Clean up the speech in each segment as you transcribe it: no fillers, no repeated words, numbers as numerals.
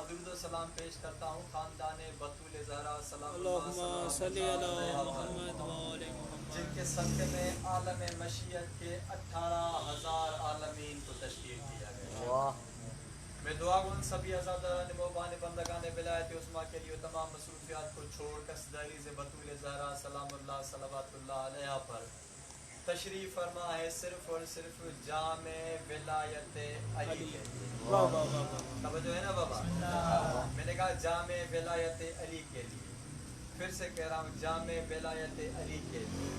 درود و سلام پیش کرتا ہوں خاندان بطول زہرا سلام اللہ صلی علی محمد و آل محمد، جن کے صدقے میں عالم مشیت کے 18,000 عالمین کو تشکیل دیا گیا۔ میں دعا گو ان سبھی عزاداران محبان بندگان ولایت عظمیٰ کے لیے تمام مصروفیات کو چھوڑ کر دہلیز بطول زہرا سلام اللہ صلوات اللہ علیہ پر تشریف فرما ہے صرف اور صرف جامع ولایت علی کے لیے۔ توجہ ہے نا بابا؟ میں نے کہا جامع ولایت علی کے لیے، پھر سے کہہ رہا ہوں جامع ولایت علی کے لیے۔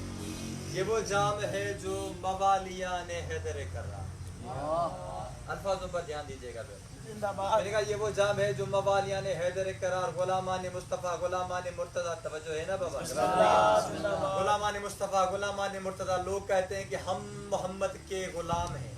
یہ وہ جام ہے جو موالیان حیدر کر رہا، الفاظوں پر دھیان دیجیے گا۔ میں نے کہا یہ وہ جام ہے جو موالیان حیدر قرار غلامان مصطفیٰ غلامان مرتضیٰ، توجہ ہے نا بابا؟ غلامان مصطفیٰ غلامان مرتضیٰ، لوگ کہتے ہیں کہ ہم محمد کے غلام ہیں۔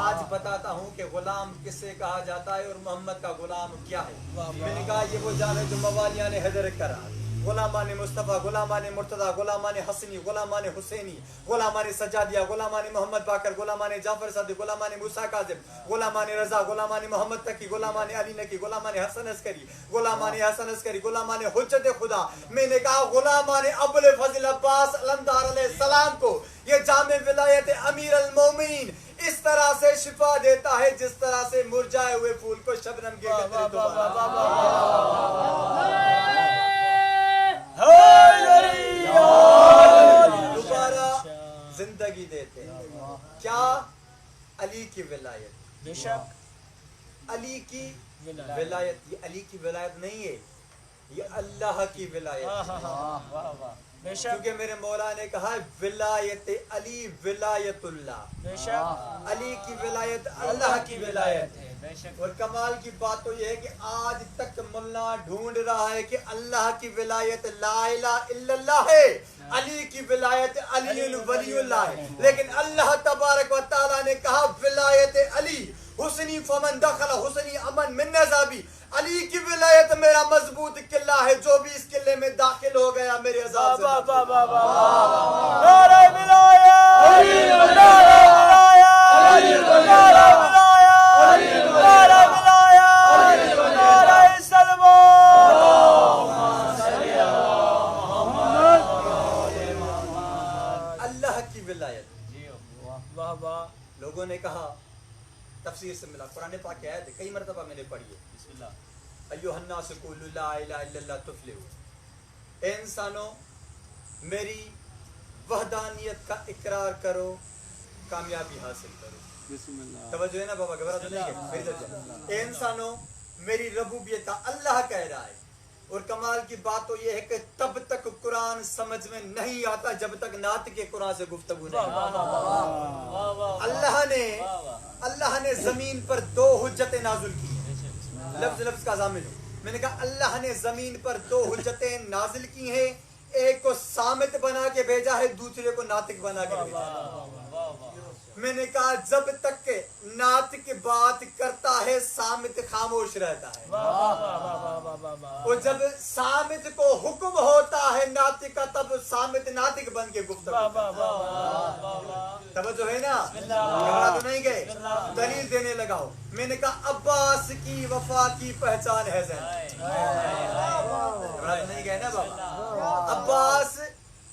آج بتاتا ہوں کہ غلام کسے کہا جاتا ہے اور محمد کا غلام کیا ہے۔ میں نے کہا یہ وہ جام ہے جو موالیان حیدر قرار غلامان مصطفیٰ غلامان مرتضیٰ غلامان حسنی غلامان حسینی غلامان سجادیہ غلامان محمد باقر غلامان جعفر صادق غلامان موسیٰ کاظم غلامان رضا غلامان محمد تقی غلامان علی نقی غلامان حسن عسکری غلامان حجت خدا۔ میں نے کہا غلامان ابوالفضل عباس علمدار علیہ السلام کو یہ جامع ولایت امیر المومنین اس طرح سے شفا دیتا ہے جس طرح سے مرجھائے ہوئے پھول کو شبنم کے قطرے دوبارہ زندگی دیتے ہیں۔ کیا؟ علی کی ولایت، بے شک علی کی ولایت۔ یہ علی کی ولایت نہیں ہے، یہ اللہ کی ولایت ہے، کیونکہ میرے مولا نے کہا ولایت علی ولایت اللہ، بے شک علی کی ولایت اللہ کی ولایت ہے۔ اور کمال کی بات تو یہ ہے کہ آج تک ملا ڈھونڈ رہا ہے کہ اللہ کی ولایت لا الہ الا اللہ ہے، علی کی ولایت علی ولی اللہ ہے، لیکن اللہ تبارک و تعالیٰ نے کہا ولایت علی حسنی فمن دخل حسنی امن من نظابی، علی کی ولایت میرا مضبوط قلعہ ہے، جو بھی اس قلعے میں داخل ہو گیا میرے عذاب سے نعرہ اللہ کی ولایت۔ لوگوں نے کہا تفسیر سے ملا، قرآن پاک کی آیت ہے، کئی مرتبہ میں نے پڑھی ہے۔ بسم اللہ ایھا الناس قولوا لا الہ الا اللہ تفلحوا، اے انسانوں میری وحدانیت کا اقرار کرو کامیابی حاصل کرو۔ بسم اللہ، توجہ ہے نا بابا؟ گھبرا تو نہیں ہے؟ اے انسانوں میری ربوبیت کا، اللہ کہہ رہا ہے۔ اور کمال کی بات تو یہ ہے کہ تب تک قرآن سمجھ میں نہیں آتا جب تک نعت کے قرآن سے گفتگو نہیں۔ اللہ نے زمین پر 2 حجتیں نازل کی ہیں، لفظ کا ضامن ہو۔ میں نے کہا اللہ نے زمین پر 2 حجتیں نازل کی ہیں، ایک کو صامت بنا کے بھیجا ہے، دوسرے کو ناطق بنا کے بھیجا ہے۔ میں نے کہا جب تک کہ ناطق بات کرتا ہے صامت خاموش رہتا ہے، اور جب صامت کو حکم ہوتا ہے ناطق کا تب صامت ناطق بن کے گفتگو۔ توجہ ہے نا؟ تو نہیں گئے، دلیل دینے لگا ہوں۔ میں نے کہا عباس کی وفا کی پہچان ہے زینب، نہیں گئے نا بابا؟ عباس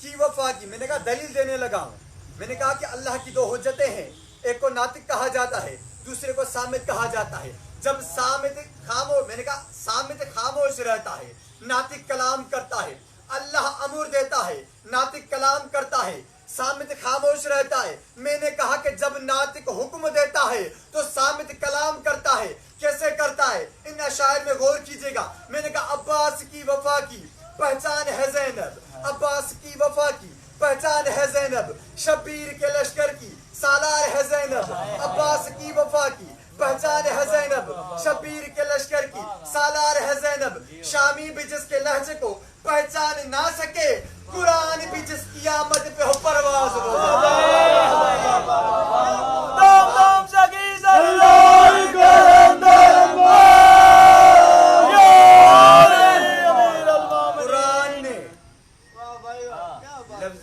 کی وفا کی، میں نے کہا دلیل دینے لگا ہوں۔ میں نے کہا کہ اللہ کی 2 حجتیں ہیں، ایک کو ناطق کہا جاتا ہے، دوسرے کو صامت کہا جاتا ہے۔ جب صامت خاموش، میں نے کہا صامت خاموش رہتا ہے، ناطق کلام کرتا ہے، اللہ امر دیتا ہے، ناطق کلام کرتا ہے، صامت خاموش رہتا ہے۔ میں نے کہا کہ جب ناطق حکم دیتا ہے تو صامت کلام کرتا ہے، کیسے کرتا ہے؟ ان اشعار میں غور کیجئے گا۔ میں نے کہا عباس کی وفا کی پہچان ہے زینب، عباس کی وفا کی پہچان ہے زینب شبیر کے لشکر کی سالار ہے زینب عباس کی وفا کی پہچان ہے زینب شبیر کے لشکر کی سالار ہے زینب شامی بھی جس کے لہجے کو پہچان نہ سکے قرآن بھی جس کی آمد پہ ہو پرواز قرآن نے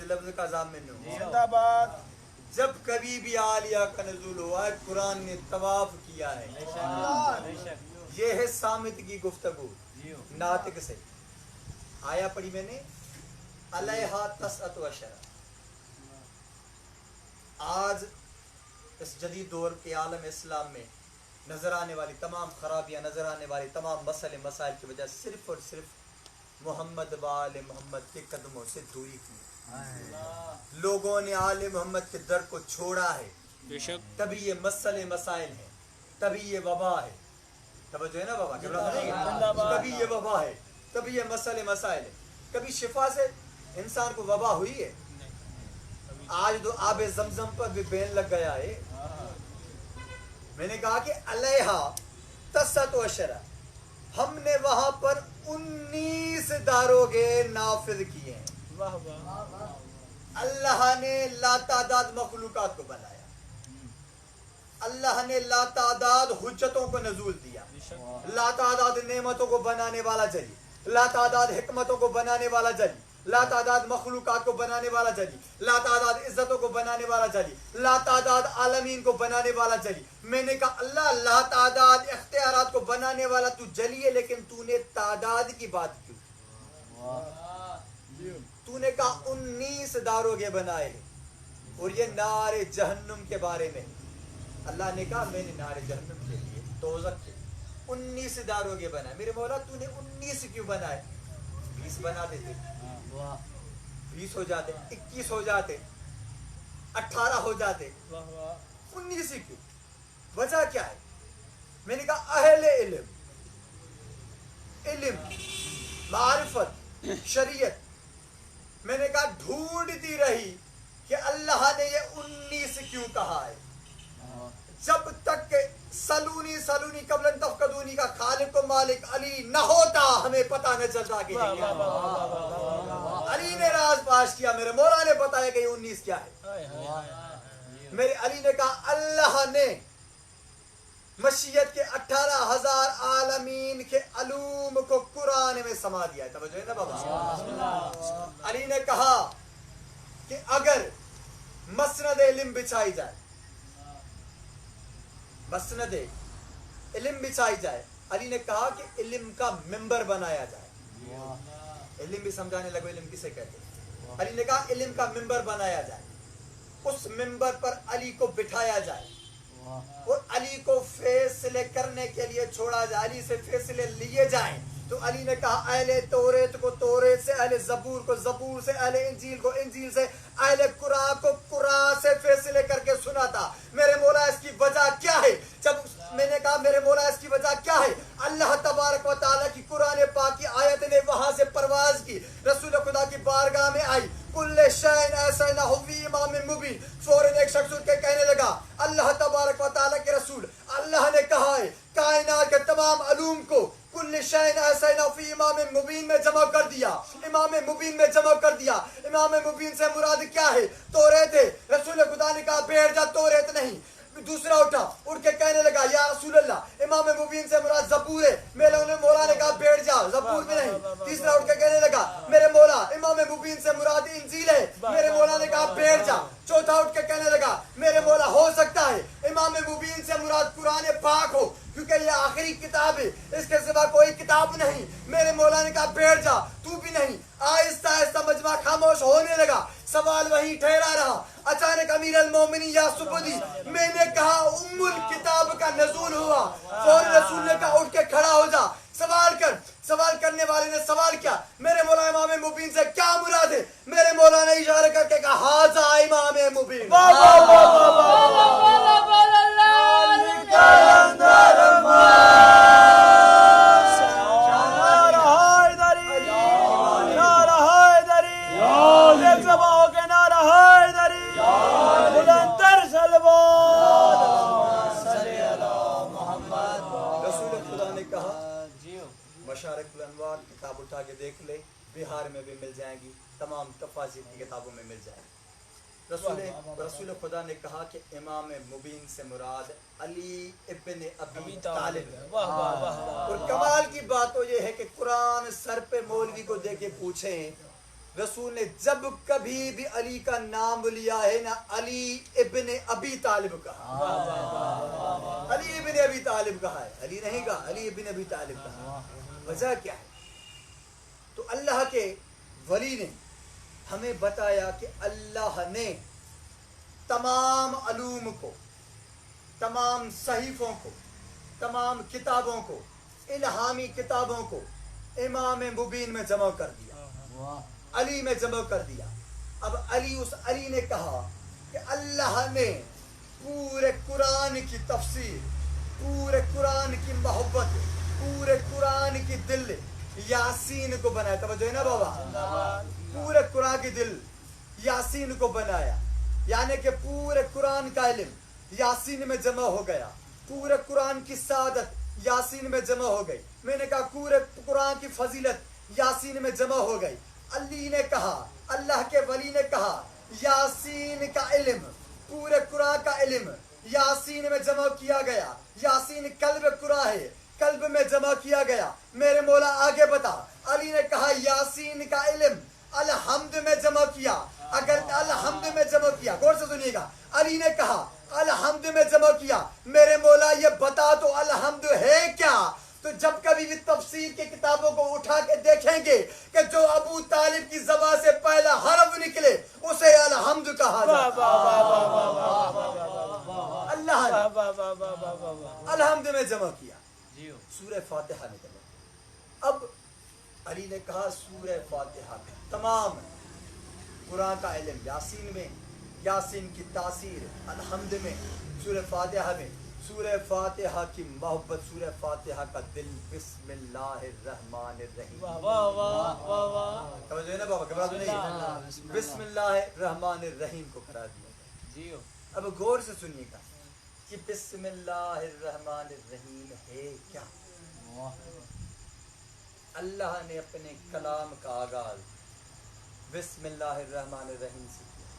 لفظ کا ضامن ہو جب کبھی بھی عالیہ کا نزول ہوا ہے قرآن نے طواف کیا ہے یہ ہے صامت کی گفتگو ناطق سے آیا پڑھی میں نے علیہا تسعۃ عشرہ آج اس جدید دور کے عالم اسلام میں نظر آنے والی تمام خرابیاں نظر آنے والی تمام مسئلے مسائل کی وجہ صرف اور صرف محمد و آل محمد کے قدموں سے دوری کی لوگوں نے آل محمد کے در کو چھوڑا ہے تبھی یہ مسئلے مسائل ہیں تبھی یہ وبا ہے توجہ ہے نا بابا تبھی یہ وبا ہے تبھی یہ مسئلے مسائل ہے کبھی شفا سے انسان کو وبا ہوئی ہے آج تو آب زمزم پر بھی بین لگ گیا ہے میں نے کہا کہ علیہا تسعۃ عشرہ ہم نے وہاں پر 19 داروغے نافذ کیے ہیں اللہ نے لا تعداد مخلوقات کو بنایا اللہ نے لا تعداد حجتوں کو نزول دیا لا تعداد نعمتوں کو بنانے والا جلی لا تعداد حکمتوں کو بنانے والا جلی لا تعداد مخلوقات کو بنانے والا جلی لا تعداد عزتوں کو بنانے والا جلی لا تعداد عالمین کو بنانے والا جلی میں نے کہا اللہ لا تعداد اختیارات کو بنانے والا تو جلی ہے لیکن تو نے تعداد کی بات کیوں تو نے کہا 19 داروغے بنائے اور یہ نار جہنم کے بارے میں اللہ نے کہا میں نے نار جہنم کے لیے دوزخ کے 19 داروغے بنائے میرے مولا تو نے 19 کیوں بنائے 20 بنا دیتے 20 ہو جاتے 21 ہو جاتے 18 ہو جاتے 19 کیوں وجہ کیا ہے میں نے کہا اہل علم معرفت شریعت میں نے کہا ڈھونڈتی رہی کہ اللہ نے یہ 19 کیوں کہا ہے جب تک کہ سلونی قبل تفقدونی کا خالق و مالک علی نہ ہوتا ہمیں پتہ نہ چلتا کہ علی نے راز پاش کیا میرے مولا نے بتایا کہ یہ 19 کیا ہے میرے علی نے کہا اللہ نے مشیت کے 18,000 عالمین کے علوم کو قرآن میں سما دیا ہے توجہ ہے نا بابا علی نے کہا کہ اگر مسند علم بچھائی جائے مسند علم بچھائی جائے علی نے کہا کہ علم کا ممبر بنایا جائے علم بھی سمجھانے لگو علم کسے کہتے ہیں علی نے کہا علم کا ممبر بنایا جائے اس ممبر پر علی کو بٹھایا جائے اور علی کو فیصلے کرنے کے لیے چھوڑا جائے علی سے فیصلے لیے جائیں تو علی نے کہا اہل توریت کو توریت سے اہل زبور کو زبور سے اہل انجیل کو انجیل سے اہل قرآن کو قرآن سے فیصلے کر کے سنا تھا میرے مولا اس کی وجہ کیا ہے جب میں نے کہا میرے مولا اس کی وجہ کیا ہے اللہ تبارک و تعالیٰ کی قرآن پاک کی آیت نے وہاں سے پرواز کی رسول خدا کی بارگاہ میں آئی کل شین ایسا نہ ہوئی امام مبین فوراً ایک شخص اٹھ کے کہنے لگا اللہ تبارک و تعالیٰ کے رسول اللہ نے کہا ہے کائنات کے تمام علوم کو کل شین ایسا نہ فی امام مبین میں جمع کر دیا امام مبین میں جمع کر دیا امام مبین سے مراد کیا ہے توریت ہے رسول خدا نے کہا بیٹھ جا توریت نہیں دوسرا اٹھا اٹھ کے کہنے لگا یا رسول اللہ امام مبین سے مراد زبور ہے میرے مولا نے کہا بیٹھ جا زبور میں نہیں تیسرا اٹھ کے کہنے لگا میرے مولا امام مبین سے مراد انجیل ہے میرے مولا نے کہا بیٹھ جا چوتھا اٹھ کے کہنے لگا میرے مولا ہو سکتا ہے امام مبین سے مراد قرآن پاک ہو کیونکہ یہ آخری کتاب ہے اس کے سوا کوئی کتاب نہیں میرے مولا نے کہا بیٹھ جا تو بھی نہیں آہستہ آہستہ مجمع خاموش ہونے لگا سوال وہیں ٹھہرا رہا اچانک امیر المومنین یا سبدی میں نے کہا ام الکتاب کا نزول ہوا فوراً رسول نے کہا اٹھ کے کھڑا ہو جا سوال کر سوال کرنے والے نے سوال کیا میرے مولا امام مبین سے کیا مراد ہے میرے مولا نے اشارہ کر کے کہا ہاذا امام مبین तफासिर की किताबों में मिल जाए। रसूल खुदा ने कहा कि इमाम मुबीन से मुराद अली इब्न अबी तालिब है। और कमाल की बात तो ये है कि कुरान सर पे मौलवी को देके पूछे, रसूल ने जब कभी भी अली का नाम लिया है ना अली इब्न अबी तालिब कहा, अली इब्न अबी तालिब कहा है, अली नहीं कहा, अली इब्न अबी तालिब कहा। वजह क्या है? तो अल्लाह के वली ने हमें बताया कि अल्लाह ने तमाम अलूम को, तमाम सहीफों को, तमाम किताबों को, इल्हामी किताबों को इमाम मुबीन में जमा कर दिया, अली में जमा कर दिया। अब अली, उस अली ने कहा कि अल्लाह ने पूरे कुरान की तफसीर, पूरे कुरान की मोहब्बत, पूरे कुरान की दिल यासीन को बनाया। तवज्जो है ना बाबा? पूरे कुरान की दिल यासीन को बनाया, यानी कि पूरे कुरान का इल्म यासीन में जमा हो गया, पूरे कुरान की सादत यासीन में जमा हो गई। मैंने कहा पूरे कुरान की फजीलत यासीन में जमा हो गई। अली ने कहा, अल्लाह के वली ने कहा यासीन का इल्म, पूरे कुरान का इल्म यासीन में जमा किया गया। यासीन कल्ब कुरान है, कल्ब में जमा किया गया। मेरे मौला आगे बता, अली ने कहा यासीन का इल्म अलहम्द में जमा किया। अगर अलहम्द में जमा किया, गौर से सुनिएगा, अली ने कहा अलहम्द में जमा किया। मेरे मौला ये बता तो अलहम्द है क्या? तो जब कभी भी तफसीर की किताबों को उठा के देखेंगे कि जो अबू तालिब की ज़बान से पहला हरफ निकले उसे अलहम्द कहा जाता है। अल्लाह ने अलहम्द में जमा किया, सूरह फातिहा निकले। अब अली ने कहा सूरह फातिहा में तमाम कुरान का इल्म यासीन में, यासीन की तासीर अलहम्द में, सूरह फातिहा में, सूरह फातिहा की मोहब्बत, सूरह फातिहा का दिल बिस्मिल्लाहिर्रहमानिर्रहीम। समझ ना बाबा, घबरा तो नहीं, बिस्मिल्लाहिर्रहमानिर्रहीम को करा दिया। अब गौर से सुनिएगा कि बिस्मिल्लाहिर्रहमानिर्रहीम है क्या? अल्लाह ने अपने कलाम का आगाज बिस्मिल्लाहिर्रहमानिर्रहीम से किया।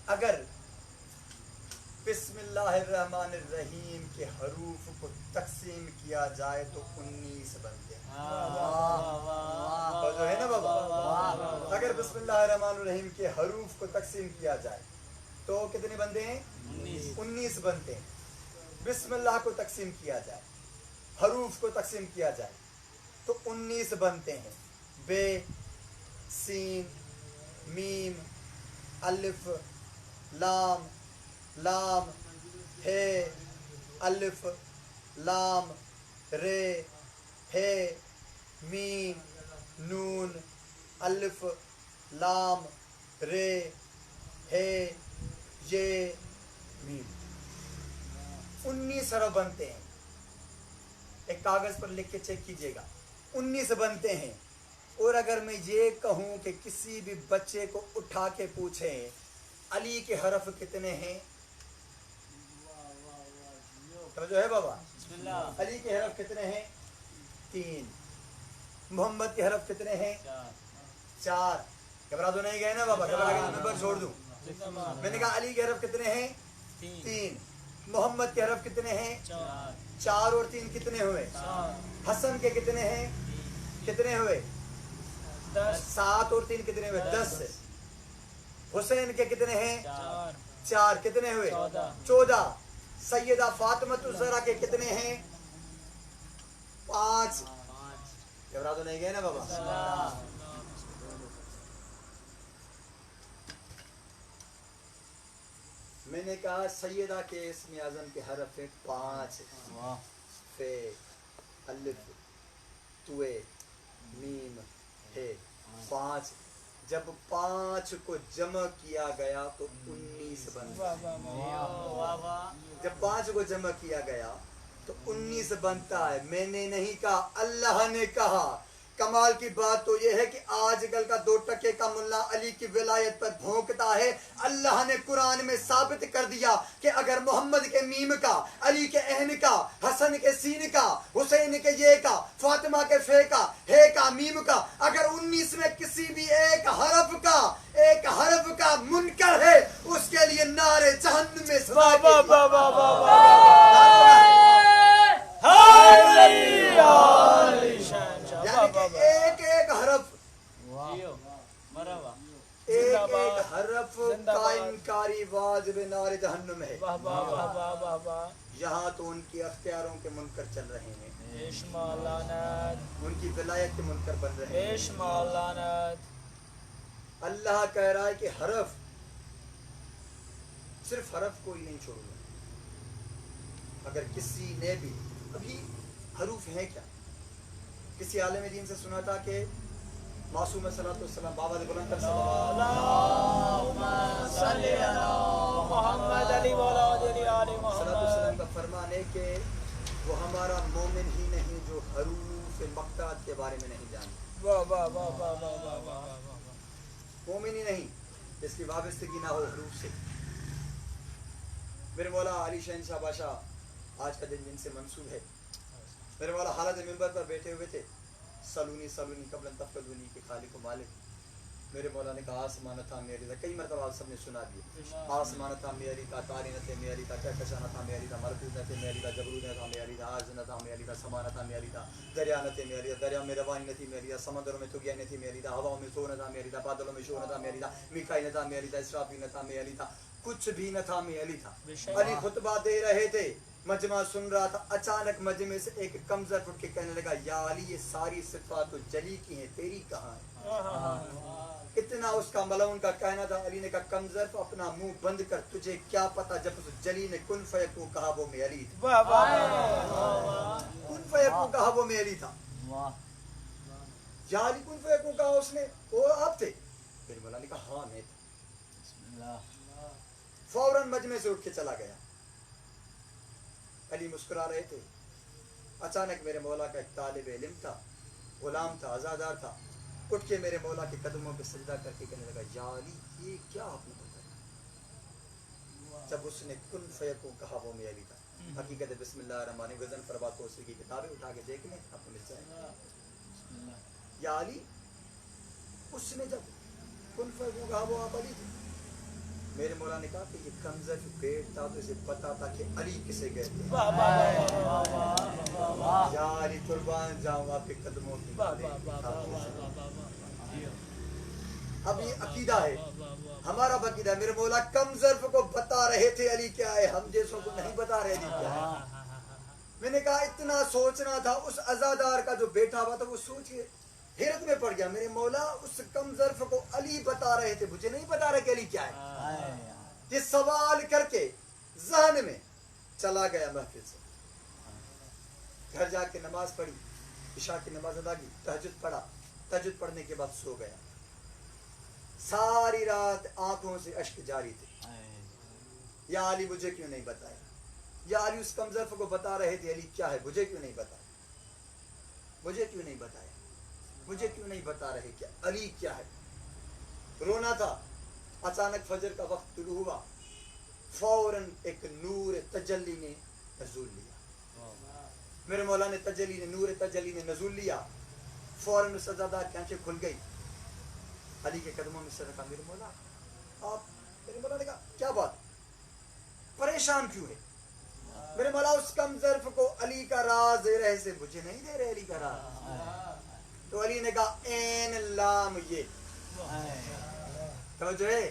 अगर बिस्मिल्लाहिर्रहमानिर्रहीम के हरूफ को तकसीम किया जाए तो 19 बनते हैं। तो है ना बाबा? अगर बिस्मिल्लाहिर्रहमानिर्रहीम के हरूफ को तकसीम किया जाए तो कितने बनते हैं? 19 बनते हैं। बिस्मिल्लाह को तकसीम किया जाए, हरूफ को तकसीम किया जाए तो 19 बनते हैं। बे, सीन, मीम, अलिफ, लाम, लाम, हे, अलिफ, लाम, रे, हे, मीम, नून, अलिफ, लाम, रे, हे, ये, मीम। 19 हरफ बनते हैं। एक कागज पर लिख के चेक कीजिएगा, 19 बनते हैं। और अगर मैं ये कहूं कि किसी भी बच्चे को उठा के पूछें अली के हरफ कितने हैं, तो जो है बाबा, अली के हरफ कितने हैं? 3। मोहम्मद के हरफ कितने हैं? 4। घबरा तो नहीं गए ना बाबा? घबरा के नंबर छोड़ दूं। मैंने कहा अली के हरफ कितने हैं? 3। मोहम्मद के हरफ कितने हैं? 4 और 3 कितने हुए? हसन के कितने हैं? कितने हुए? 7 और 3 कितने हुए? 10। हुसैन के कितने हैं? 4 कितने हुए? 14। सैयदा फातिमातुज़ ज़हरा के कितने हैं? 5। घबरा तो नहीं गए ना बाबा? मैंने कहा सैयदा के इस्म आज़म के हरफ हैं 5। फे, अलिफ, तुए, मीम, हे, 5। जब 5 को जमा किया गया तो 19 बन गया। जब 5 को जमा किया गया तो 19 बनता है। मैंने नहीं कहा, अल्लाह ने कहा कमाल की बात तो ये है कि आजकल का 2 टके का मुल्ला अली की विलायत पर भौंकता है। अल्लाह ने कुरान में साबित कर दिया कि अगर मोहम्मद के मीम का, अली के एहन का, हसन के सीन का, हुसैन के ये का, फातिमा के फे का, हे का, मीम का, अगर 19 में किसी भी एक हरफ का मुनकर है, उसके लिए नारे जहन्नम में सदा के एक हरफ का इनकारी वाजिब नारे जहन्नुम है। यहाँ तो उनके अख्तियारों के मुनकर चल रहे हैं, उनकी विलायत के मुनकर बन रहे हैं। अल्लाह कह रहा है कि हरफ, सिर्फ हरफ को ही नहीं छोड़ूंगा। अगर किसी ने भी, अभी हरूफ है क्या, किसी आलिम दीन से सुना था कि मासूम सल्लल्लाहु बाबा दे बुलंद कर सल्लल्लाहु का फरमान है कि वो हमारा मोमिन ही नहीं जो हरूफ मक्तात के बारे में नहीं जानता। मोमिन ही नहीं जिसकी वाबस्तगी ना हो हरूफ से। मेरे मौला अली शहनशाह बादशाह आज का दिन जिनसे मंसूब है, मेरे मौला हालत मिंबर पर बैठे हुए थे। सलूनी सलूनी कबलन तफदुनी के खालिक मालिक। मेरे मौला ने कहा आसमान था मेरी था, कई मरतबा आप सबने सुना दिए। आसमान था मेरी था, तारी न थे मेरी था, कहकशाना था मेरी था, मरकूज न थे मेरी था, जबरूद न था मेरी था, आर्ज न था मेरी था, समाना था मेरी था, दरिया न थे मेरी था, दरिया में रवानी न थी मेरी था, समंदरों में तुगिया न थी मेरी था, हवाओं में सो न था मेरी था, बादलों में शो न था मेरी था, मिकाई न था मेरी था, इसराफी न था मेरी था, कुछ भी न था मेरी था। अली खुतबा दे रहे थे, मजमा सुन रहा था। अचानक मजमे से एक कमजर उठ के कहने लगा, या अली ये सारी सिफात तो जली की हैं, तेरी कहाँ है? इतना उसका मलऊन का कहना था। अली ने कहा, कमजर अपना मुंह बंद कर, तुझे क्या पता जब उस जली ने कुन फयकू कहा वो मैं अली था। कुन फयकू कहा वो मैं अली था। या अली कुन फयकू कहा उसने, वो आप थे? फिर मौला ने कहा हाँ मैं था। फौरन मजमे से उठ के चला गया। अली मुस्कुरा रहे थे। अचानक मेरे मौला का एक तालिब इल्म था, गुलाम था, आजादार था, उठ के मेरे मौला के कदमों पे सजदा करके कहने लगा, या अली ये क्या आपने बताया? जब उसने कुन फयकू कहा वो मैं अली था। हकीकत है बिस्मिल्लाहिर्रहमानिर्रहीम गजन फरबात कोसरी की किताबें उठा के देख लें, आपको मिल जाएगा। या अली, उसने जब कुन फयकू कहा वो आप अली थे। मेरे मौला ने कहा कि ये कमजर पेट था तो इसे पता था कि अली किसे कहते हैं। या अली कुर्बान जाऊं आपके कदमों की। अब ये अकीदा है, हमारा अकीदा। मेरे मौला कमजर को बता रहे थे अली क्या है, हम जैसों को नहीं बता रहे थे क्या है। मैंने कहा इतना सोचना था। उस अजादार का जो बेटा हुआ था वो सोचिए हैरत में पड़ गया। मेरे मौला उस कमजर्फ को अली बता रहे थे, मुझे नहीं बता रहे कि अली क्या है। ये सवाल करके जहन में चला गया महफिल से। घर जाके नमाज पढ़ी, इशा की नमाज अदा की, तहज्जुद पढ़ा, तहज्जुद पढ़ने के बाद सो गया। सारी रात आंखों से अश्क जारी थे। या अली मुझे क्यों नहीं बताया? या अली उस कमजर्फ को बता रहे थे अली क्या है, मुझे क्यों नहीं बताया? मुझे क्यों नहीं बताया? मुझे क्यों नहीं बता रहे क्या अली क्या है? रोना था। अचानक फजर का वक्त शुरू हुआ, फौरन एक नूर तजल्ली ने नज़ूल लिया। मेरे मौला ने तजल्ली ने, नूर तजल्ली ने नज़ूल लिया। फौरन उस अज़ादार की आंखें खुल गई। अली के कदमों में सर रखा। मेरे मौला आप, मेरे मौला ने कहा क्या बात, परेशान क्यों है? मेरे मौला उस कमजर्फ को अली का राज दे रहे से मुझे नहीं दे रहे अली का राज। तो अली ने कहा एन लाम ये समझो है,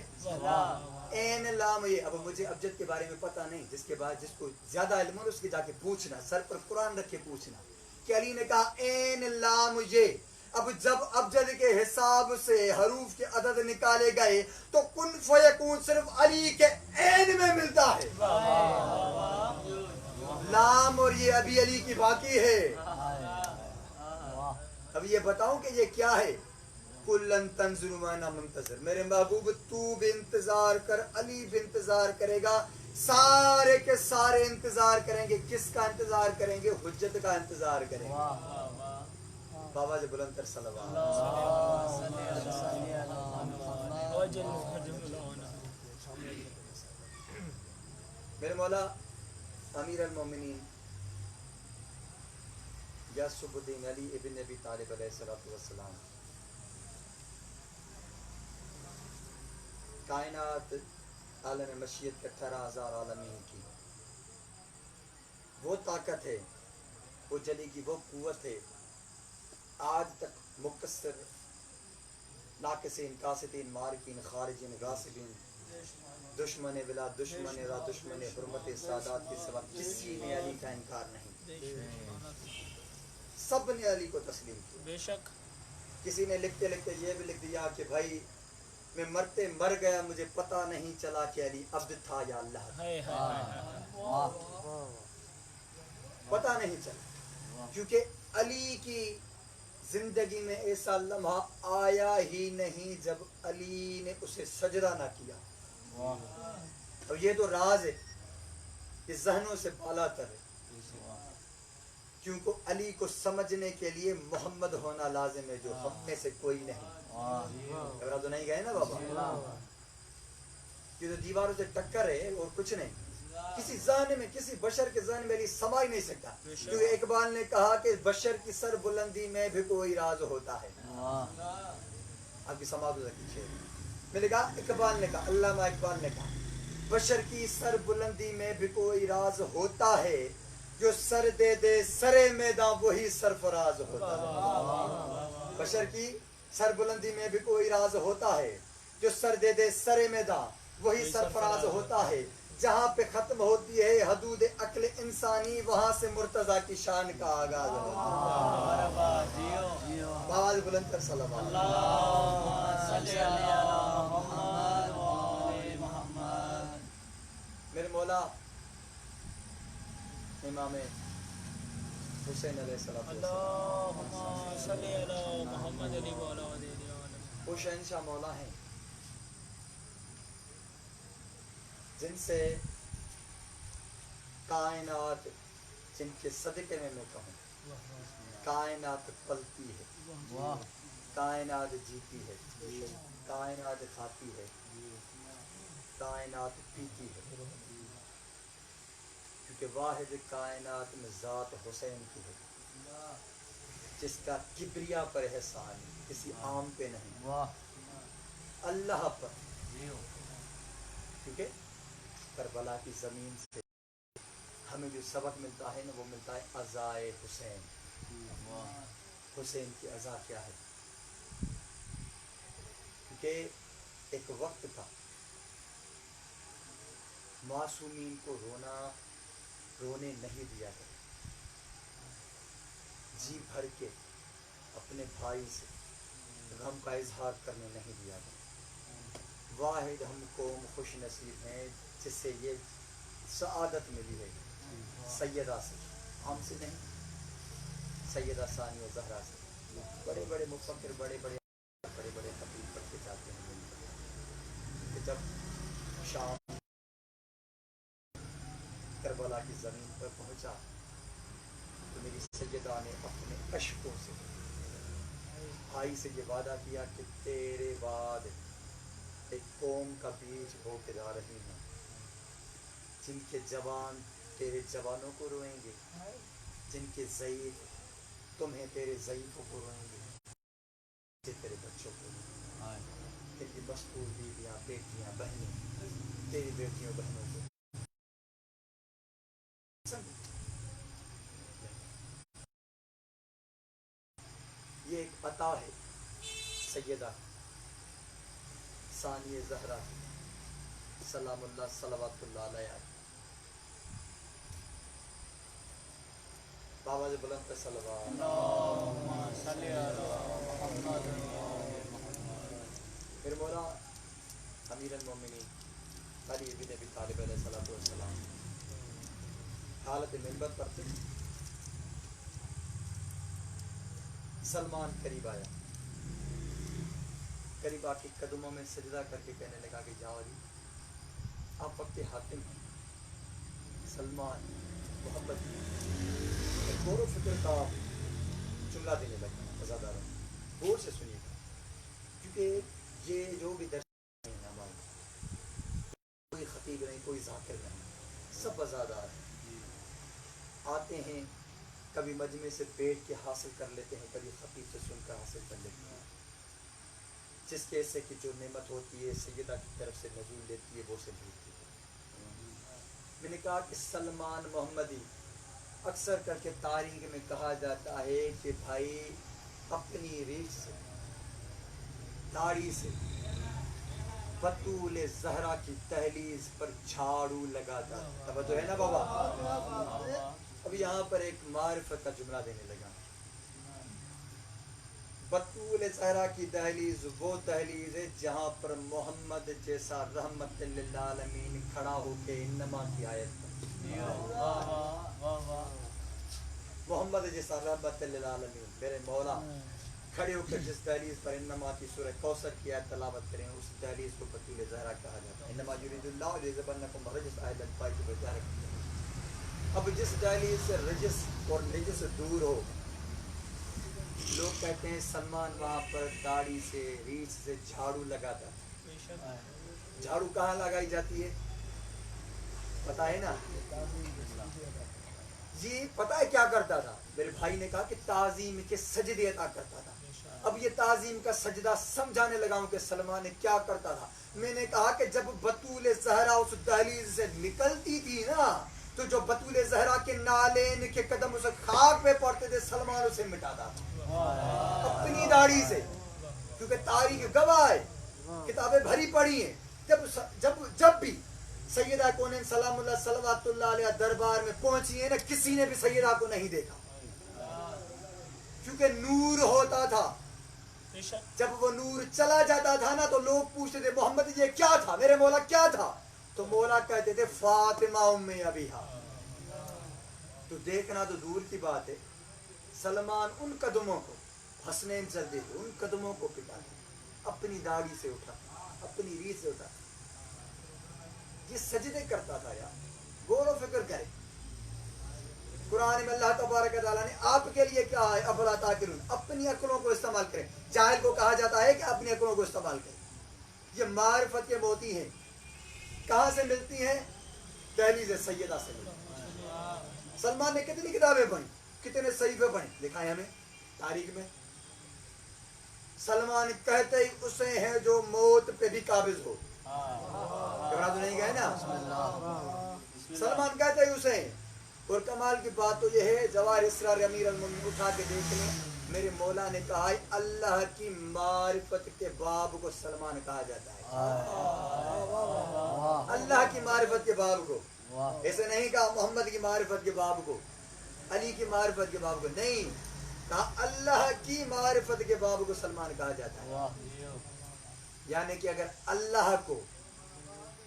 एन लाम ये। अब मुझे अबजद के बारे में पता नहीं, जिसके बाद जिसको ज्यादा इल्म हो उसके जाके पूछना, सर पर कुरान रख के पूछना कि अली ने कहा एन लाम ये। अब जब अबजद के हिसाब से हरूफ के अदद निकाले गए तो कुन फयकून सिर्फ अली के एन में मिलता है। लाम और ये अभी अली की बाकी है। अब ये बताऊं कि ये क्या है? कुल्लन तंज़ुरु माना मुंतज़िर। मेरे महबूब तू भी इंतजार कर, अली भी इंतजार करेगा, सारे के सारे इंतजार करेंगे। किसका इंतजार करेंगे? हुज्जत का इंतजार करेंगे। بابا جی بلند تر صلوات. میرے مولا امیر المومنین یعصب الدین علی ابن ابی طالب علیہ الصلوۃ والسلام کائنات عالم مشیت کے 18,000 عالمین کی وہ طاقت ہے، وہ جلی کی وہ قوت ہے، آج تک مقصر ناقصین قاصدین مارکین خارجین غاصبین دشمن بلا دشمن را دشمن حرمت سادات کے سوا کسی نے علی کا انکار نہیں، سب نے علی کو تسلیم کیا. بے شک کسی نے لکھتے لکھتے یہ بھی لکھ دیا کہ بھائی میں مرتے مر گیا، مجھے پتہ نہیں چلا کہ علی عبد تھا یا اللہ تھا. پتہ نہیں چلا، کیونکہ علی کی زندگی میں ایسا لمحہ آیا ہی نہیں جب علی نے اسے سجدہ نہ کیا. اور یہ تو راز ہے کہ ذہنوں سے بالا تر ہے، کیونکہ علی کو سمجھنے کے لیے محمد ہونا لازم ہے، جو ہم میں سے کوئی نہیں. تو نہیں گئے نا بابا، یہ تو دیواروں سے ٹکر ہے اور کچھ نہیں. کسی ذہن میں، کسی بشر کے ذہن میں علی سما ہی نہیں سکتا، کیونکہ اقبال نے کہا کہ بشر کی سر بلندی میں بھی کوئی راز ہوتا ہے. آپ کی سماعت کیجیے. میں نے کہا، اقبال نے کہا، علامہ اقبال نے کہا بشر کی سر بلندی میں بھی کوئی راز ہوتا ہے، جو سر دے دے سرے میداں وہی سرفراز ہوتا ہے. بشر کی سر بلندی میں بھی کوئی راز ہوتا ہے، جو سر دے دے سرے میداں وہی سرفراز ہوتا ہے. جہاں پہ ختم ہوتی ہے حدود عقل انسانی، وہاں سے مرتضیٰ کی شان کا آغاز ہوتا ہے. آواز بلند کر صلوات. میرے مولا امام حسین علیہ السلام وہ شہنشاہ مولا ہیں جن سے کائنات، جن کے صدقے میں کہوں کائنات پلتی ہے، کائنات جیتی ہے، کائنات کھاتی ہے، کائنات پیتی ہے، کیونکہ واحد کائنات میں ذات حسین کی ہے، جس کا کبریا پر احسان کسی عام پہ نہیں، اللہ پر. کیونکہ کربلا کی زمین سے ہمیں جو سبق ملتا ہے نا، وہ ملتا ہے عزائے حسین. حسین کی عزا کیا ہے؟ کیونکہ ایک وقت تھا معصومین کو رونے نہیں دیا گیا، جی بھر کے اپنے بھائی سے غم کا اظہار کرنے نہیں دیا گیا. واحد ہم قوم خوش نصیب ہیں جس سے یہ سعادت ملی ہے، سیدہ سے، ہم سے نہیں، سیدہ ثانیہ زہرا سے. بڑے بڑے مفکر، بڑے بڑے خطیب پڑھتے جاتے ہیں کہ جب شام کربلا کی زمین پر پہنچا تو میری سیدہ نے اپنے اشکوں سے بھائی سے یہ وعدہ کیا کہ تیرے بعد ایک قوم کا بیج ہو کے جا رہی ہوں، جن کے جوان تیرے جوانوں کو روئیں گے، جن کے ضعیف تمہیں تیرے ضعیفوں کو روئیں گے، تیرے بچوں کو، تیری مستور بیویاں، بیٹیاں، بہنیں، تیری بیٹیوں بہنوں کو. یہ ایک عطا ہے سیدہ ثانیہ زہرا سلام اللہ صلوات اللہ علیہ. بابا جی بلند پہ صلوات. میرے مولا امیر المومنین علی بن ابی طالب علیہ السلام حالت منبر پر تھے. سلمان قریب آیا، قریب آ کے قدموں میں سجدہ کر کے کہنے لگا کہ جاؤ علی، آپ وقت حاکم ہیں. سلمان محبت غور و فکر کا جملہ دینے لگا. वज़ादारों, गौर से सुनिएगा, क्योंकि ये जो भी दर्श नहीं है हमारे, कोई खतीब नहीं, कोई ज़ाकिर नहीं, सब वज़ादार हैं। आते हैं, कभी मजमे से बैठ के हासिल कर लेते हैं, कभी खतीब से सुनकर हासिल कर लेते हैं। जिसके हिस्से की जो नेमत होती है सैयदा की तरफ से नज़ूल लेती है, वो से भेजती है। मैंने कहा कि सलमान मोहम्मदी अक्सर करके तारीख में कहा जाता है कि भाई अपनी रीछ से, दाढ़ी से बतूल ज़हरा की दहलीज पर झाड़ू लगाता। तब तो है ना बाबा। अब यहाँ पर एक मारिफत का जुमला देने लगा। बतूल ज़हरा की दहलीज वो दहलीज है जहाँ पर मोहम्मद जैसा रहमत लिल आलमीन खड़ा होके इन्नमा की आयत मोहम्मद जैसा रहमत लिल आलमीन मेरे मौला खड़े होकर जिस दहलीज पर इन्नमा की सूरह कौसर की आयत तलावत करें, उस दहलीज को बतूल ज़हरा कहा जाता है। इन्नमा युरिदुल्लाहु लियुज़हिबन्नकुम रजस अहलल बैत बितारक। अब जिस दहलीज से रजस और नजस दूर हो, लोग कहते हैं सलमान वहाँ पर दाढ़ी से रीछ से झाड़ू लगाता। झाड़ू कहाँ लगाई जाती है पता है ना जी? पता है क्या करता था? मेरे भाई ने कहा कि ताजीम के सजदे अता करता था। अब ये ताजीम का सजदा समझाने लगा हूं कि सलमान ने क्या करता था। मैंने कहा कि जब बतूल ज़हरा उस दहलीज से निकलती थी ना, तो जो बतूल ज़हरा के नालेन के कदम उसे खाक पे पड़ते थे, सलमान उसे मिटाता था अपनी दाढ़ी से, क्योंकि तारीख गवाह है, किताबें भरी पड़ी हैं। जब भी सैयदा कौनैन सलामुल्लाह सल्लल्लाहु अलैहि दरबार में पहुंची है ना, किसी ने भी सैयदा को नहीं देखा, क्योंकि नूर होता था। जब वो नूर चला जाता था ना, तो लोग पूछते थे मोहम्मद ये क्या था, मेरे मौला क्या था? तो मौला कहते थे फातिमा उम्मे अबीहा। तो देखना तो दूर की बात है, सलमान उन कदमों को हसनैन चलते थे, उन कदमों को पिटाते, अपनी दाढ़ी से उठा, अपनी रीछ से उठा, ये सजदे करता था। यार गौर व फिक्र करें, कुरान में अल्लाह तबारक व तआला ने आपके लिए क्या है, अफला ताकिलून, अपनी अक्लों को इस्तेमाल करें। जाहिल को कहा जाता है कि अपनी अक्लों को इस्तेमाल करें। ये मारिफत के मोती हैं, कहाँ से मिलती हैं? दहलीज़ सैयदा से मिलती। सलमान ने कितनी किताबें पढ़ी, कितने सहीफे पढ़े, लिखा है हमें तारीख में। सलमान कहते ही उसे है जो मौत पे भी काबिज हो, तो नहीं गए ना। सलमान कहते ही उसे। और कमाल की बात तो यह है, जवाहिर इसरार अमीर अल-मोमिनीन उठा के देख लें, मेरे मौला ने कहा है अल्लाह की मारिफत के बाब को सलमान कहा जाता है। अल्लाह की मारिफत के बाब को, ऐसे नहीं कहा मोहम्मद की मारिफत के बाब को, अली की मारिफत के बाब को, नहीं कहा, अल्लाह की मारिफत के बाब को सलमान कहा जाता है। यानी कि अगर अल्लाह को,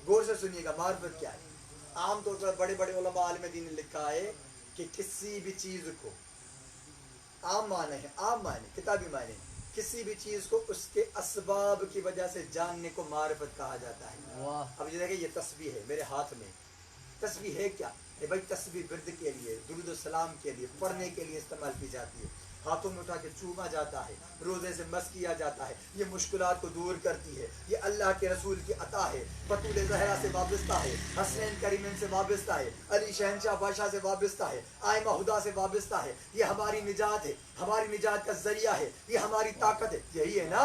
गौर से सुनिएगा, मारिफत क्या है? आमतौर पर बड़े बड़े उलमा आलिम दीन ने लिखा है कि किसी भी चीज को, आम माने हैं, आम माने किताबी माने, किसी भी चीज को उसके असबाब की वजह से जानने को मारिफत कहा जाता है। अब ये देखिए, ये तस्बीह है मेरे हाथ में। तस्बीह है क्या? भाई तस्बीह विर्द के लिए, दुरूद सलाम के लिए, पढ़ने के लिए इस्तेमाल की जाती है। हाथों में उठा के चूमा जाता है, रोजे से मस किया जाता है, ये मुश्किलात को दूर करती है, ये अल्लाह के रसूल की अता है, बतूल ज़हरा से वाबस्ता है, हसनैन करीमैन से वाबस्ता है, अली शहनशाह बादशाह से वाबस्ता है, आयमा हुदा से वाबस्ता है। ये हमारी निजात है, हमारी निजात का जरिया है, ये हमारी ताकत है। यही है ना,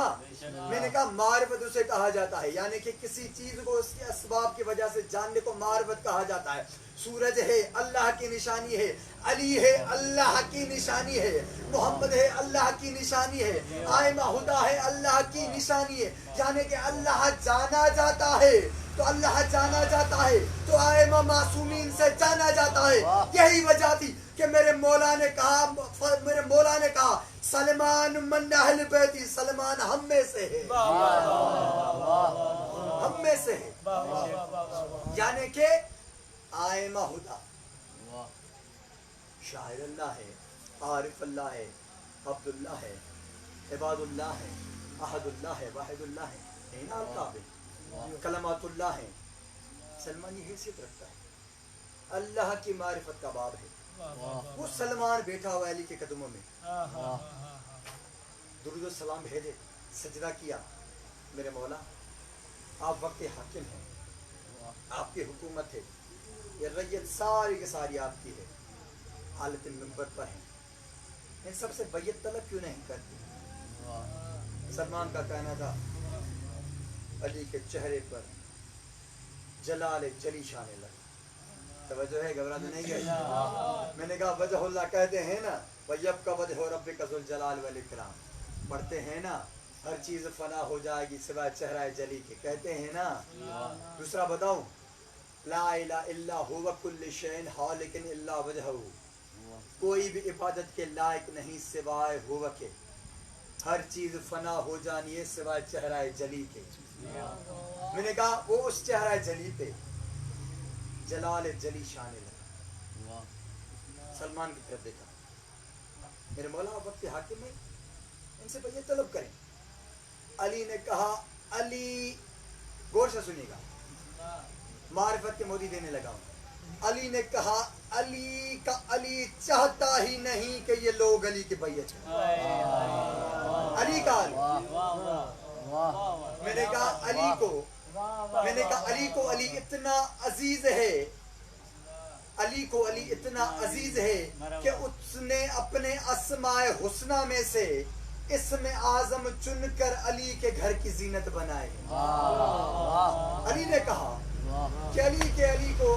मैंने कहा मारिफत उसे कहा जाता है, यानी कि किसी चीज को उसके असबाब की वजह से जानने को मारिफत कहा जाता है। सूरज है अल्लाह की निशानी है, अली है अल्लाह की निशानी है, मोहम्मद है अल्लाह की निशानी है, आयमा हुदा है अल्लाह की निशानी है। यानी कि अल्लाह जाना जाता है, तो अल्लाह जाना जाता है, तो आयमा मासूमीन से जाना जाता है। यही वजह थी कि मेरे मौला ने कहा सलमान मन अहल बैती, सलमान हम में से है, हम में से है। यानी कि आयमा हुदा शाहिर अल्लाह है, आरिफ अल्लाह है, अब्दुल्लाह है, इबादुल्लाह है, अहदुल्लाह है, वाहिदुल्लाह है, इनाल काबिल, कलमातुल्लाह है। सलमान ये हैसियत रखता है, अल्लाह की मारिफत का बाब है। वो सलमान बैठा हुआ अली के कदमों में, दुरूद और सलाम भेजे, सजदा किया। मेरे मौला आप वक्त हाकिम हैं, आपकी हुकूमत है, ये रैयत सारी की सारी आपकी है, हालत मिंबर पर है, इन सबसे बैयत तलब क्यों नहीं करती? सलमान का कहना था अली के चेहरे पर जलाल जली शाने लगे। तवज्जो है, घबरा तो नहीं गए? मैंने कहा वजहुल्लाह कहते हैं ना, वयब का वजह रब्बिका ज़ुल जलाल वल इकराम, पढ़ते हैं ना हर चीज फना हो जाएगी सिवाय चेहरा जली के, कहते हैं ना। दूसरा बताऊं, ला इलाहा इल्ला हुवा कुल्लु शैइन हालिकिन इल्ला वजहहू, कोई भी इबादत के लायक नहीं सिवाय हुवा के, हर चीज फना हो जानी है सिवाय चेहरा जली के। मैंने कहा वो उस चेहरा जली पे जलाल जली शाने लगा। सलमान की तरफ देखा, मेरे मौला आप वक्त हाकिम में, इनसे बैयत तलब करें। अली ने कहा, अली, गौर से सुनिएगा, मारिफत के मोदी देने लगा हूं। अली ने कहा, अली का अली चाहता ही नहीं कि ये लोग अली की बैयत करें। अली का अली, मैंने कहा अली को, मैंने कहा अली को अली इतना अजीज है, अली को अली इतना अजीज है कि उसने अपने अस्माए हुस्ना में से इसमें आजम चुनकर अली के घर की जीनत बनाए। अली ने कहा कि अली के अली को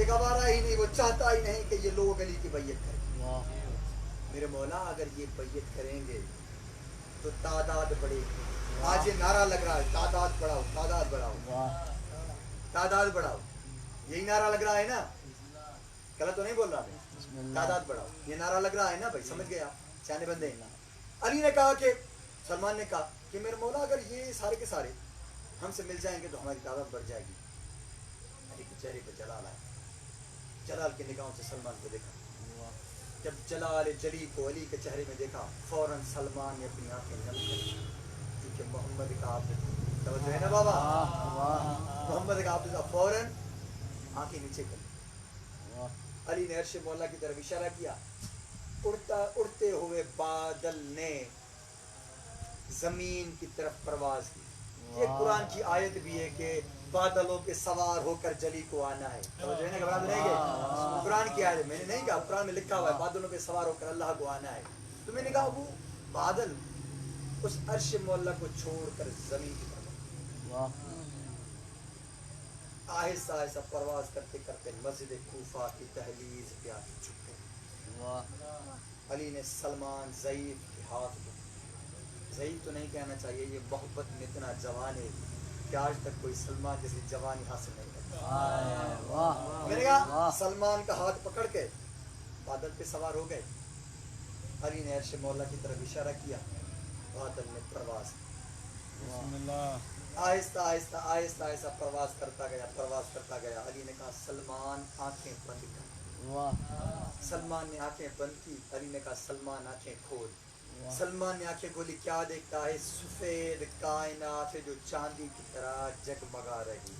एक आवारा ही नहीं, वो चाहता ही नहीं कि ये लोग अली की बैयत करें। मेरे मौला अगर ये बैयत करेंगे तो तादाद बढ़ेगी। आज ये नारा लग रहा है, तादाद बढ़ाओ, तादाद बढ़ाओ, तादाद बढ़ाओ, यही नारा लग रहा है ना? गलत तो नहीं बोल रहा मैं? तादाद बढ़ाओ, ये नारा लग रहा है ना भाई, समझ गया सियाने बंदे। अली ने कहा कि, सलमान ने कहा कि मेरे मौला अगर ये सारे के सारे हमसे मिल जाएंगे तो हमारी तादाद बढ़ जाएगी। अली के चेहरे पर जलाल आया, जलाल की निगाहों से सलमान को देखा। जब जलाल जली को अली के चेहरे में देखा, फौरन सलमान ने अपनी आंखें नम की, क्योंकि मोहम्मद का आबिद, तवज्जो है ना बाबा, मोहम्मद का आबिद, फौरन आंखें नीचे कर। अली ने अर्श मौला की तरफ इशारा किया। उड़ते हुए बादल ने जमीन की तरफ परवाज की। ये कुरान की आयत भी है कि बादलों पे सवार होकर जली को आना है। तो जो है ना, घबरा नहीं गए, कुरान की आयत, मैंने नहीं कहा, कुरान में लिखा हुआ है बादलों पे सवार होकर अल्लाह को आना है। तो मैंने कहा वो बादल उस अर्श मौला को छोड़कर जमीन की तरफ आहिस्ता आहिस्ता परवाज करते करते मस्जिद कूफा की दहलीज पे आके झुक गए। अली ने सलमान ज़ईफ के हाथ को, ज़ईफ तो नहीं कहना चाहिए, ये मोहब्बत में इतना जवान है कि आज तक कोई सलमान जैसी जवानी हासिल नहीं करता। मैंने कहा सलमान का हाथ पकड़ के बादल पे सवार हो गए। अली ने अर्श मौला की तरफ इशारा किया, बादल ने परवाज, आहिस्ता आहिस्ता आहिस्ता आहिस्ता प्रवास करता गया, प्रवास करता गया। अली ने कहा सलमान आंखें बंद कर। सलमान ने आंखें बंद की। अली ने कहा सलमान आंखें खोल। सलमान ने आंखें खोली, क्या देखता है? सफेद कायनात है जो चांदी की तरह जगमगा रही।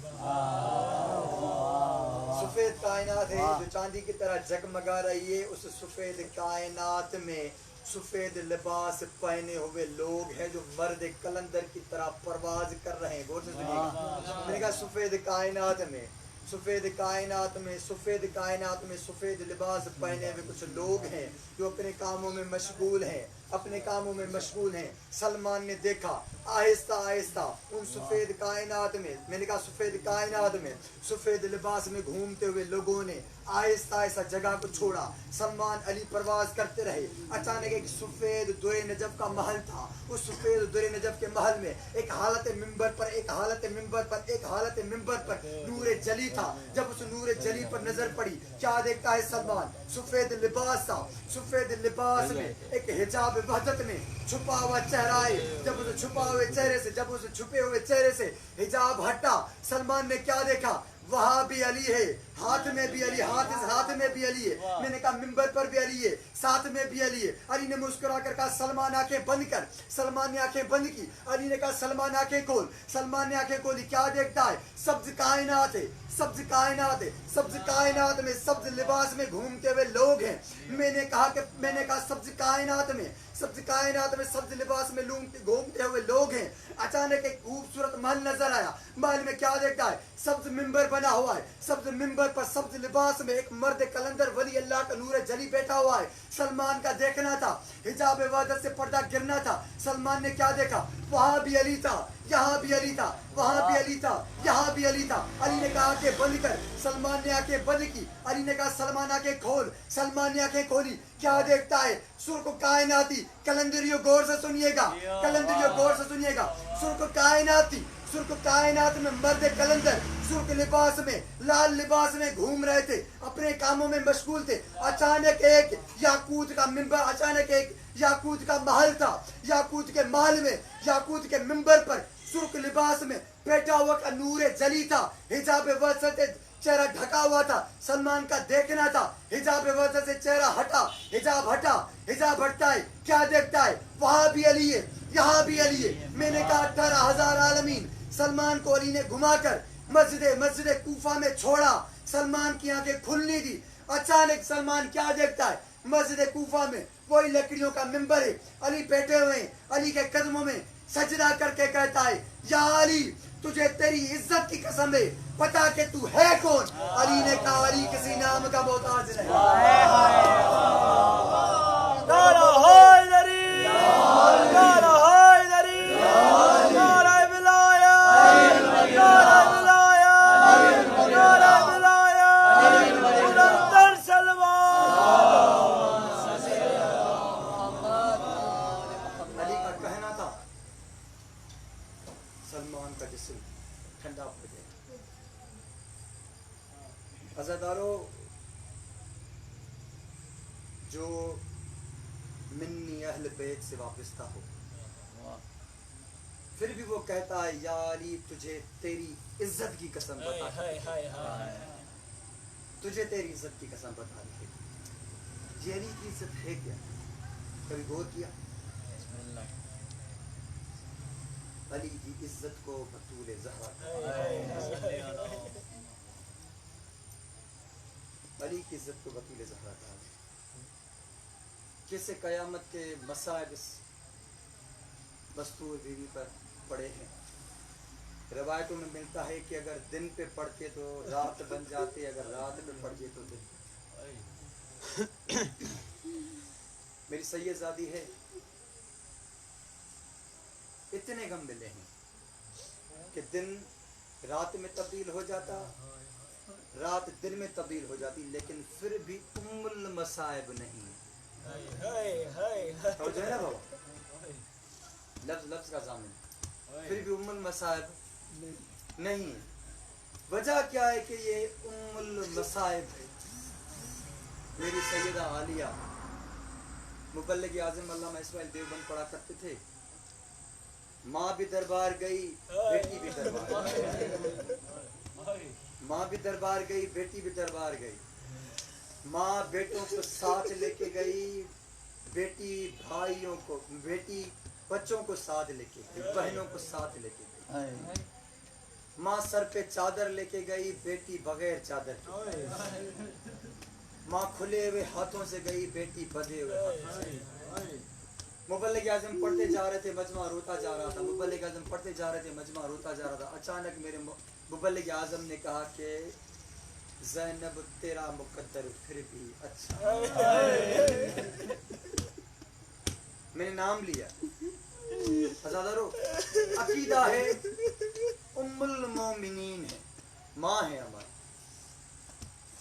सफेद कायनात है जो चांदी की तरह जगमगा रही है। उस सफेद कायनात में सफेद लिबास पहने हुए लोग हैं जो मर्द कलंदर की तरह परवाज कर रहे हैं। गौर से सुनिएगा, मैंने कहा सफेद कायनात में, सफेद कायनात में, सफेद कायनात में सफेद लिबास पहने हुए कुछ लोग हैं जो अपने कामों में मशगूल हैं, अपने कामों में मशगूल हैं। सलमान ने देखा आहिस्ता आहिस्ता उन सफेद कायनात में, मैंने कहा सफेद कायनात में सफेद लिबास में घूमते हुए लोगों ने आहिस्ता आहिस्ता जगह को छोड़ा। सलमान अली परवाज करते रहे। अचानक एक सफेद दुरे नजब का महल था। उस सफेद दुरे नजब के महल में एक हालत मिंबर पर, एक हालत मिंबर पर, एक हालत मिंबर पर नूरे जली था। जब उस नूरे जली पर नजर पड़ी, क्या देखता है सलमान? सफेद लिबास था। सफेद लिबास में एक हिजाब वहदत में छुपा हुआ चेहरा है। जब उस छुपा हुए चेहरे से, जब उस छुपे हुए चेहरे से हिजाब हटा, सलमान ने क्या देखा? वहां भी अली है, हाथ में भी अली, हाथ में भी अली है। मैंने कहा मिंबर पर भी अली है, साथ में भी अली है। अली ने मुस्कुरा कर कहा सलमान आंखें बंद कर। सलमान ने आंखें बंद की। अली ने कहा सलमान आंखें खोल। सलमान ने आंखें खोली। क्या देखता है? सब्ज कायनात है, सब्ज कायनात में सब्ज लिबास में घूमते हुए लोग हैं। मैंने कहा सब्ज कायनात में सब्ज लिबास में घूमते हुए लोग हैं। अचानक एक खूबसूरत महल नजर आया। महल में क्या देखता है? सब्ज मिंबर बना हुआ है। सब्ज मिंबर पर सब्ज लिबास में एक मर्द कलंदर वली अल्लाह का नूर जली बैठा हुआ है। सलमान का देखना था, हिजाब इबादत से पर्दा गिरना था। सलमान ने क्या देखा? वहां भी अली था, यहाँ भी अली था, वहां भी अली था, यहाँ भी अली था। अली ने कहा आंखें बंद कर। सलमान ने आंखें बंद की। अली ने कहा सलमान आंखें खोल। सलमान ने आंखें खोली। क्या देखता है? सुर को कायनाती। कलंदरियों गौर से सुनिएगा, सुर को कायनात में मर्द कलंदर सुर के लिबास में, लाल लिबास में घूम रहे थे, अपने कामों में मशगूल थे। अचानक एक याकूत का महल था। याकूत के मिंबर पर सुर्ख लिबास में बैठा हुआ का नूर जली था। हिजाब वसत चेहरा ढका हुआ था। सलमान का देखना था, हिजाब वसत से चेहरा हटा, हिजाब हटता है। क्या देखता है? वहां भी अली है, यहाँ भी अली है। मैंने कहा 18,000 आलमीन। सलमान को अली ने घुमाकर मस्जिद कूफा में छोड़ा। सलमान की आंखें खुलनी थी। अचानक सलमान क्या देखता है? मस्जिद कूफा में वही लकड़ियों का मिंबर है। अली बैठे हुए हैं। अली के कदमों में सजदा करके कहता है, या अली तुझे तेरी इज्जत की कसम है, पता कि तू है कौन? अली ने कहा अली किसी नाम का मोहताज नहीं। अज़ादारों, जो मिन्नी अहल बैत से वाबस्ता हो, फिर भी वो कहता है या अली तुझे तेरी इज्जत की कसम बता, तुझे तेरी इज्जत की कसम बता रही है। ये अली की इज्जत है क्या? कभी गौर किया? अली की इज्जत को बतूल ज़हरा, अली की इज्जत को बतूल ज़हरा कहा। किसे कयामत के मसाइब मस्तूर बीवी पर पड़े हैं। रवायतों में मिलता है कि अगर दिन पे पढ़ते तो रात बन जाते, अगर रात पे पढ़ते तो दिन। मेरी सैयदजादी है, इतने गम मिले हैं कि दिन रात में तब्दील हो जाता, रात दिन में तब्दील हो जाती, लेकिन फिर भी उम्मुल मसाइब नहीं। जो है ना बाबा, लफ्ज का जामिन, फिर भी उम्मुल मसाइब नहीं। वजह क्या है कि ये उम्मुल मसाइब है। मेरी सैयदा आलिया मुबल्लिग आज़म अल्लामा इस्माइल देवबंद पढ़ा करते थे। माँ भी दरबार गई, बेटी भी दरबार गई। माँ भी दरबार गई, बेटी भी दरबार गई। माँ बेटों को साथ लेके गई, बेटी बच्चों को साथ लेके गई, बहनों को साथ लेके गई। माँ सर पे चादर लेके गई, बेटी बगैर चादर के। माँ खुले हुए हाथों से गई, बेटी बंधे हुए हाथों से। मुबल्लिग आज़म पढ़ते जा रहे थे, मजमा रोता जा रहा था। मुबल्लिग आज़म पढ़ते जा रहे थे, मजमा रोता जा रहा था। अचानक मेरे मुबल्लिग आज़म ने कहा कि ज़ैनब तेरा मुकद्दर फिर भी अच्छा। मैंने नाम लिया। हज़ारों अकीदा है, उम्मुल मोमिनीन है, माँ है हमारी।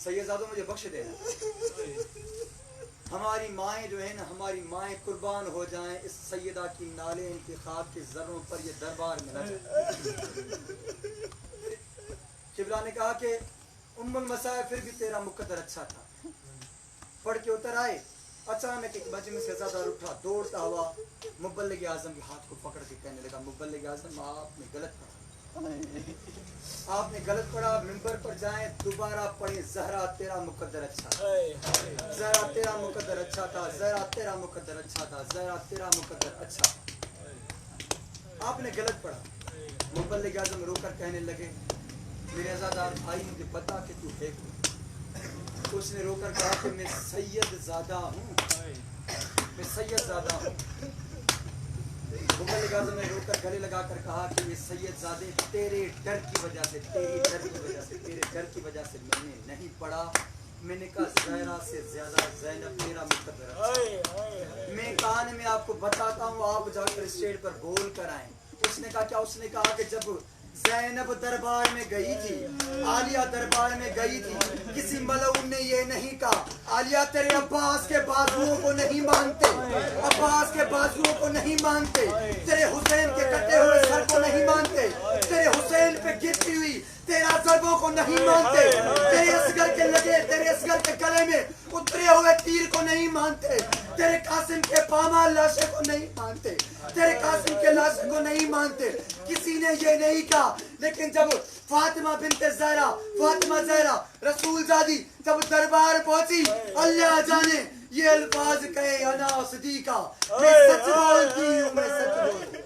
सैयदजादों मुझे बख्श देना, हमारी माएँ जो है ना, हमारी माएँ कुर्बान हो जाएं इस सैयदा की नाले इनकी खाक के जर्रों पर, ये दरबार में न जाए। किबला ने कहा कि उम्मुल मसाइब फिर भी तेरा मुकद्दर अच्छा था। पढ़ के उतर आए। अचानक एक मजलिस से ज़्यादा उठा, दौड़ता हुआ मुबल्लिग आज़म के हाथ को पकड़ के कहने लगा, मुबल्लिग आज़म आपने गलत पढ़ा, आपने गलत पढ़ा। मिंबर पर जाएं, दोबारा पढ़े, ज़हरा तेरा मुकद्दर अच्छा था, ज़हरा तेरा मुकद्दर अच्छा था, ज़हरा तेरा मुकद्दर अच्छा था, ज़हरा तेरा मुकद्दर अच्छा था। आपने गलत पढ़ा। मुबल्लिग आज़म रोकर कहने लगे, میرے عزادار بھائی مجھے بتا کہ تو ہے کون؟ اس نے رو کر کہا کہ میں سید زادہ ہوں، میں سید زادہ ہوں۔ مغل اعظم نے رو کر گلے لگا کر کہا کہ یہ سید زادے تیرے ڈر کی وجہ سے، تیرے ڈر کی وجہ سے، تیرے ڈر کی وجہ سے میں نے نہیں پڑھا۔ میں نے کہا زہرا سے زیادہ زینب میرا مقدر ہے۔ میں کان میں آپ کو بتاتا ہوں، آپ جا کر اسٹیج پر بول کر آئیں۔ اس نے کہا کیا؟ اس نے کہا کہ جب زینب دربار میں گئی تھی، عالیہ دربار میں گئی تھی، کسی ملعون نے یہ نہیں کہا عالیہ تیرے عباس کے بازوؤں کو نہیں مانتے، عباس کے بازوؤں کو نہیں مانتے، تیرے حسین کے کٹے ہوئے سر کو نہیں مانتے، تیرے حسین پہ گرتی ہوئی تیرا ضربوں کو نہیں مانتے، تیرے اصغر کے لگے، تیرے اصغر کے گلے میں اترے ہوئے تیر کو نہیں مانتے، تیرے قاسم کے پامال لاشے کو نہیں مانتے، تیرے قاسم کے لاشے کو نہیں مانتے۔ کسی نے یہ نہیں کہا، لیکن جب فاطمہ بنت زہرا، فاطمہ زہرا رسول زادی جب دربار پہنچی، اللہ جانے یہ الفاظ کہے انا صدیقہ، میں سچ بولتی ہوں، میں سچ بولتی ہوں۔